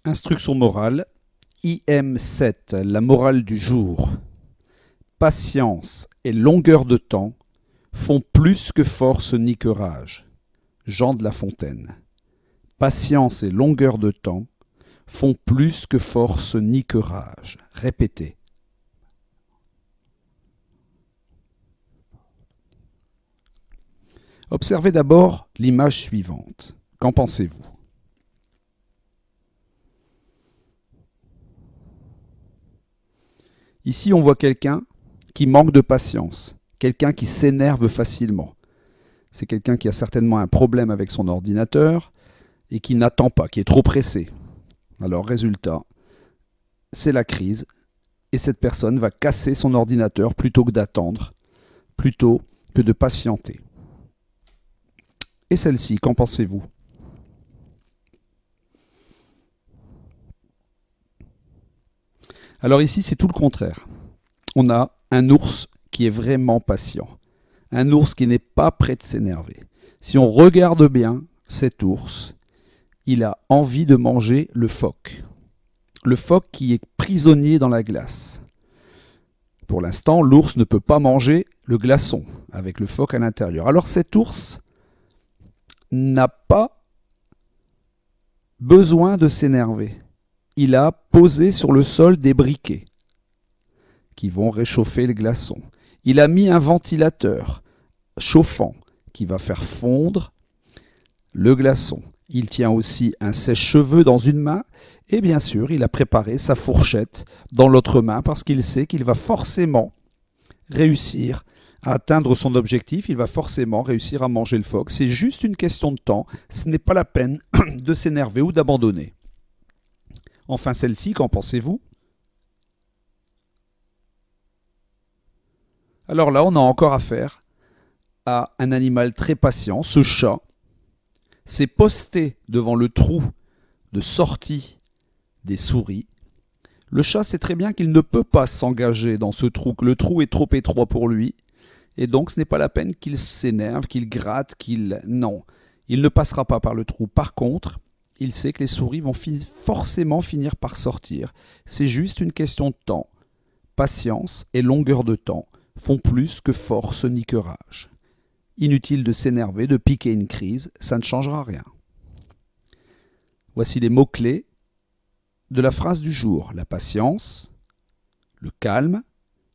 Instruction morale, IM7, la morale du jour. Patience et longueur de temps font plus que force ni que rage. Jean de La Fontaine. Patience et longueur de temps font plus que force ni que rage. Répétez. Observez d'abord l'image suivante. Qu'en pensez-vous? Ici, on voit quelqu'un qui manque de patience, quelqu'un qui s'énerve facilement. C'est quelqu'un qui a certainement un problème avec son ordinateur et qui n'attend pas, qui est trop pressé. Alors, résultat, c'est la crise et cette personne va casser son ordinateur plutôt que d'attendre, plutôt que de patienter. Et celle-ci, qu'en pensez-vous? Alors ici, c'est tout le contraire. On a un ours qui est vraiment patient. Un ours qui n'est pas prêt de s'énerver. Si on regarde bien cet ours, il a envie de manger le phoque. Le phoque qui est prisonnier dans la glace. Pour l'instant, l'ours ne peut pas manger le glaçon avec le phoque à l'intérieur. Alors cet ours n'a pas besoin de s'énerver. Il a posé sur le sol des briquets qui vont réchauffer le glaçon. Il a mis un ventilateur chauffant qui va faire fondre le glaçon. Il tient aussi un sèche-cheveux dans une main et bien sûr, il a préparé sa fourchette dans l'autre main parce qu'il sait qu'il va forcément réussir à atteindre son objectif. Il va forcément réussir à manger le phoque. C'est juste une question de temps. Ce n'est pas la peine de s'énerver ou d'abandonner. Enfin, celle-ci, qu'en pensez-vous? Alors là, on a encore affaire à un animal très patient. Ce chat s'est posté devant le trou de sortie des souris. Le chat sait très bien qu'il ne peut pas s'engager dans ce trou, que le trou est trop étroit pour lui. Et donc, ce n'est pas la peine qu'il s'énerve, qu'il gratte, qu'il... Non, il ne passera pas par le trou. Par contre, il sait que les souris vont forcément finir par sortir. C'est juste une question de temps. Patience et longueur de temps font plus que force ni que rage. Inutile de s'énerver, de piquer une crise, ça ne changera rien. Voici les mots-clés de la phrase du jour. La patience, le calme,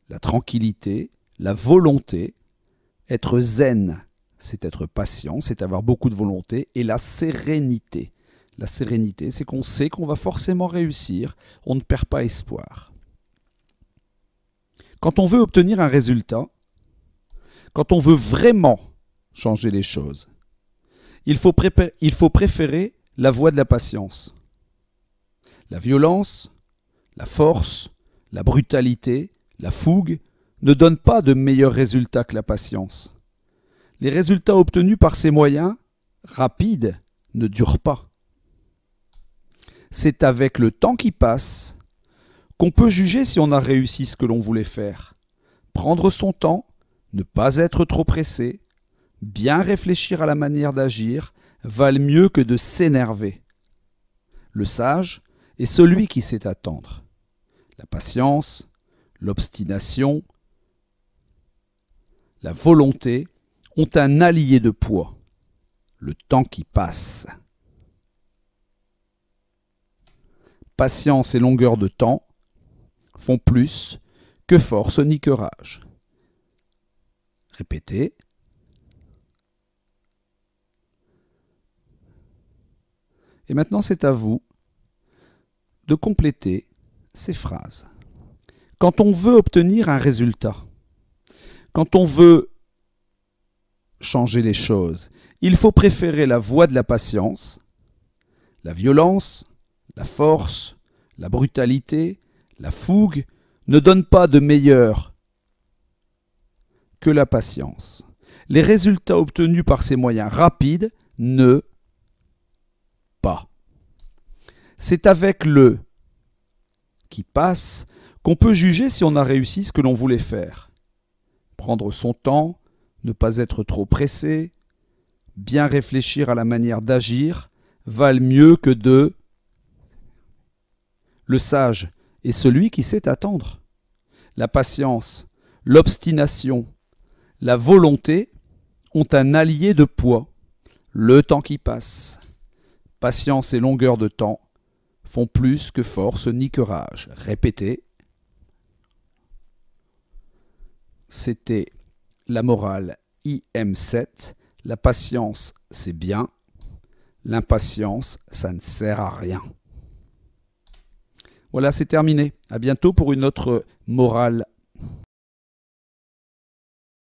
la tranquillité, la volonté. Être zen, c'est être patient, c'est avoir beaucoup de volonté. Et la sérénité. La sérénité, c'est qu'on sait qu'on va forcément réussir, on ne perd pas espoir. Quand on veut obtenir un résultat, quand on veut vraiment changer les choses, il faut préférer la voie de la patience. La violence, la force, la brutalité, la fougue ne donnent pas de meilleurs résultats que la patience. Les résultats obtenus par ces moyens rapides ne durent pas. C'est avec le temps qui passe qu'on peut juger si on a réussi ce que l'on voulait faire. Prendre son temps, ne pas être trop pressé, bien réfléchir à la manière d'agir, valent mieux que de s'énerver. Le sage est celui qui sait attendre. La patience, l'obstination, la volonté ont un allié de poids, le temps qui passe. Patience et longueur de temps font plus que force ni que rage. Répétez. Et maintenant, c'est à vous de compléter ces phrases. Quand on veut obtenir un résultat, quand on veut changer les choses, il faut préférer la voie de la patience, la violence, la force, la brutalité, la fougue ne donnent pas de meilleur que la patience. Les résultats obtenus par ces moyens rapides ne pas. C'est avec le qui passe qu'on peut juger si on a réussi ce que l'on voulait faire. Prendre son temps, ne pas être trop pressé, bien réfléchir à la manière d'agir, valent mieux que de Le sage est celui qui sait attendre. La patience, l'obstination, la volonté ont un allié de poids, le temps qui passe. Patience et longueur de temps font plus que force ni que rage. Répétez. C'était la morale IM7. La patience, c'est bien. L'impatience, ça ne sert à rien. Voilà, c'est terminé. À bientôt pour une autre morale